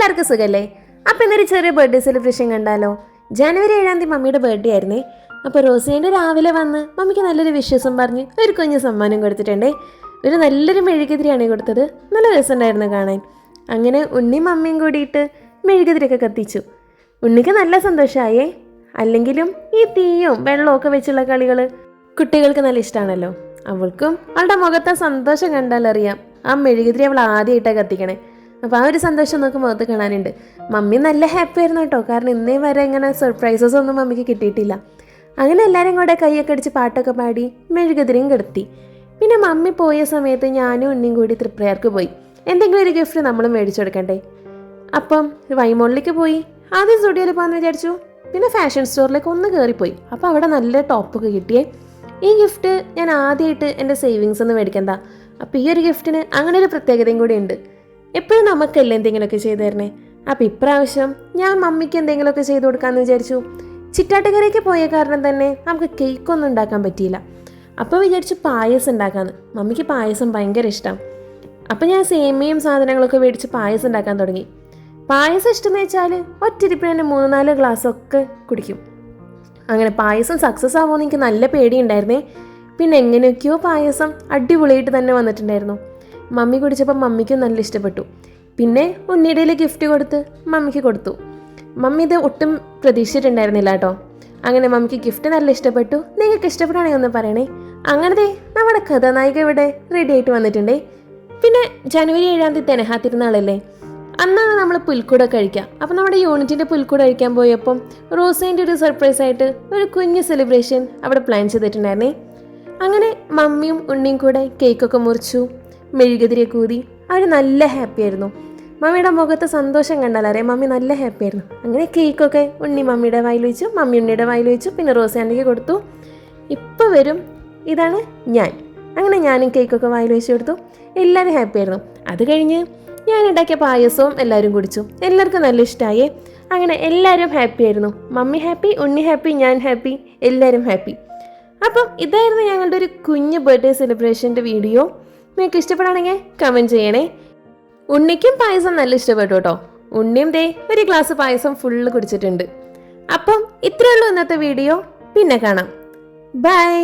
എല്ലാവർക്കും സുഖല്ലേ? അപ്പം ഇന്നൊരു ചെറിയ ബർത്ത്ഡേ സെലിബ്രേഷൻ കണ്ടാലോ? ജനുവരി 7 മമ്മിയുടെ ബർത്ത്ഡേ ആയിരുന്നേ. അപ്പോൾ റോസിൻ്റെ രാവിലെ വന്ന് മമ്മിക്ക് നല്ലൊരു വിശ്വാസം പറഞ്ഞ് ഒരു കുഞ്ഞ് സമ്മാനം കൊടുത്തിട്ടുണ്ടേ. ഒരു നല്ലൊരു മെഴുകുതിരിയാണ് കൊടുത്തത്. നല്ല രസമുണ്ടായിരുന്നു കാണാൻ. അങ്ങനെ ഉണ്ണിയും മമ്മിയും കൂടിയിട്ട് മെഴുകുതിരിയൊക്കെ കത്തിച്ചു. ഉണ്ണിക്ക് നല്ല സന്തോഷമായേ. അല്ലെങ്കിലും ഈ തീയും വെള്ളവും ഒക്കെ വെച്ചുള്ള കളികൾ കുട്ടികൾക്ക് നല്ല ഇഷ്ടമാണല്ലോ. അവൾക്കും അവളുടെ മുഖത്തെ സന്തോഷം കണ്ടാലറിയാം ആ മെഴുകുതിരി അവൾ ആദ്യമായിട്ടാണ് കത്തിക്കണേ. അപ്പോൾ ആ ഒരു സന്തോഷം നമുക്ക് മുഖത്ത് കാണാനുണ്ട്. മമ്മി നല്ല ഹാപ്പി ആയിരുന്നു കേട്ടോ. കാരണം ഇന്നേ വരെ ഇങ്ങനെ സർപ്രൈസസ് ഒന്നും മമ്മിക്ക് കിട്ടിയിട്ടില്ല. അങ്ങനെ എല്ലാവരും കൂടെ കൈയൊക്കെ അടിച്ച് പാട്ടൊക്കെ പാടി മെഴുകുതിരിയും കിടത്തി. പിന്നെ മമ്മി പോയ സമയത്ത് ഞാനും ഉണ്ണിയും കൂടി തൃപ്രയാർക്ക് പോയി. എന്തെങ്കിലും ഒരു ഗിഫ്റ്റ് നമ്മൾ മേടിച്ചു കൊടുക്കണ്ടേ. അപ്പം വൈമോളിലേക്ക് പോയി. ആദ്യം സ്റ്റുഡിയോയിൽ പോകാമെന്ന് വിചാരിച്ചു. പിന്നെ ഫാഷൻ സ്റ്റോറിലേക്ക് ഒന്ന് കയറിപ്പോയി. അപ്പോൾ അവിടെ നല്ല ടോപ്പൊക്കെ കിട്ടിയേ. ഈ ഗിഫ്റ്റ് ഞാൻ ആദ്യമായിട്ട് എൻ്റെ സേവിങ്സ് ഒന്നും മേടിക്കണ്ട. അപ്പോൾ ഈ ഒരു ഗിഫ്റ്റിന് അങ്ങനെ ഒരു പ്രത്യേകതയും കൂടി ഉണ്ട്. എപ്പോഴും നമുക്കല്ലേ എന്തെങ്കിലുമൊക്കെ ചെയ്തു തരണേ. അപ്പോൾ ഇപ്രാവശ്യം ഞാൻ മമ്മിക്ക് എന്തെങ്കിലുമൊക്കെ ചെയ്ത് കൊടുക്കാമെന്ന് വിചാരിച്ചു. ചിറ്റാട്ടുകരയ്ക്ക് പോയ കാരണം തന്നെ നമുക്ക് കേക്കൊന്നും ഉണ്ടാക്കാൻ പറ്റിയില്ല. അപ്പോൾ വിചാരിച്ചു പായസം ഉണ്ടാക്കാമെന്ന്. മമ്മിക്ക് പായസം ഭയങ്കര ഇഷ്ടം. അപ്പോൾ ഞാൻ സേമിയയും സാധനങ്ങളൊക്കെ മേടിച്ച് പായസം ഉണ്ടാക്കാൻ തുടങ്ങി. പായസം ഇഷ്ടമെന്ന് വെച്ചാൽ ഒറ്റരിപ്പിന് തന്നെ 3-4 ഗ്ലാസ്സൊക്കെ കുടിക്കും. അങ്ങനെ പായസം സക്സസ് ആവുമെന്ന് എനിക്ക് നല്ല പേടിയുണ്ടായിരുന്നേ. പിന്നെ എങ്ങനെയൊക്കെയോ പായസം അടിപൊളിയായിട്ട് തന്നെ വന്നിട്ടുണ്ടായിരുന്നു. മമ്മി കുടിച്ചപ്പോൾ മമ്മിക്കും നല്ല ഇഷ്ടപ്പെട്ടു. പിന്നെ ഉണ്ണിയുടെ ഗിഫ്റ്റ് കൊടുത്ത് മമ്മിക്ക് കൊടുത്തു. മമ്മി ഇത് ഒട്ടും പ്രതീക്ഷിച്ചിട്ടുണ്ടായിരുന്നില്ല കേട്ടോ. അങ്ങനെ മമ്മിക്ക് ഗിഫ്റ്റ് നല്ല ഇഷ്ടപ്പെട്ടു. നിങ്ങൾക്ക് ഇഷ്ടപ്പെടുകയാണെങ്കിൽ ഒന്ന് പറയണേ. അങ്ങനത്തെ നമ്മുടെ കഥാനായിക ഇവിടെ റെഡി ആയിട്ട് വന്നിട്ടുണ്ടേ. പിന്നെ ജനുവരി 7 തെനഹാ തിരുനാളല്ലേ, അന്നാണ് നമ്മൾ പുൽക്കൂട കഴിക്കുക. അപ്പം നമ്മുടെ യൂണിറ്റിൻ്റെ പുൽക്കൂട കഴിക്കാൻ പോയപ്പം റോസേൻ്റെ ഒരു സർപ്രൈസ് ആയിട്ട് ഒരു കുഞ്ഞ് സെലിബ്രേഷൻ അവിടെ പ്ലാൻ ചെയ്തിട്ടുണ്ടായിരുന്നേ. അങ്ങനെ മമ്മിയും ഉണ്ണിയും കൂടെ കേക്കൊക്കെ മുറിച്ചു, മെഴുകുതിരിയൊക്കെ ഊതി. അവർ നല്ല ഹാപ്പി ആയിരുന്നു. മമ്മിയുടെ മുഖത്ത് സന്തോഷം കണ്ടാലറിയാം മമ്മി നല്ല ഹാപ്പി ആയിരുന്നു. അങ്ങനെ കേക്കൊക്കെ ഉണ്ണി മമ്മിയുടെ വായിൽ വെച്ചു, മമ്മി ഉണ്ണിയുടെ വായിൽ വെച്ചു. പിന്നെ റോസാൻ്റെക്ക് കൊടുത്തു. ഇപ്പോൾ വരും ഇതാണ് ഞാൻ. അങ്ങനെ ഞാനും കേക്കൊക്കെ വായിൽ വെച്ച് കൊടുത്തു. എല്ലാവരും ഹാപ്പി ആയിരുന്നു. അത് കഴിഞ്ഞ് ഞാൻ ഉണ്ടാക്കിയ പായസവും എല്ലാവരും കുടിച്ചു. എല്ലാവർക്കും നല്ല ഇഷ്ടമായി. അങ്ങനെ എല്ലാവരും ഹാപ്പി ആയിരുന്നു. മമ്മി ഹാപ്പി, ഉണ്ണി ഹാപ്പി, ഞാൻ ഹാപ്പി, എല്ലാവരും ഹാപ്പി. അപ്പം ഇതായിരുന്നു ഞങ്ങളുടെ ഒരു കുഞ്ഞ് ബർത്ത്ഡേ സെലിബ്രേഷൻ്റെ വീഡിയോ. നിങ്ങൾക്ക് ഇഷ്ടപ്പെടുകയാണെങ്കിൽ കമൻറ്റ് ചെയ്യണേ. ഉണ്ണിക്കും പായസം നല്ല ഇഷ്ടപ്പെട്ടു കേട്ടോ. ഉണ്ണിയും ദേ ഒരു ഗ്ലാസ് പായസം ഫുള്ള് കുടിച്ചിട്ടുണ്ട്. അപ്പം ഇത്രയേ ഉള്ളൂ ഇന്നത്തെ വീഡിയോ. പിന്നെ കാണാം. ബൈ.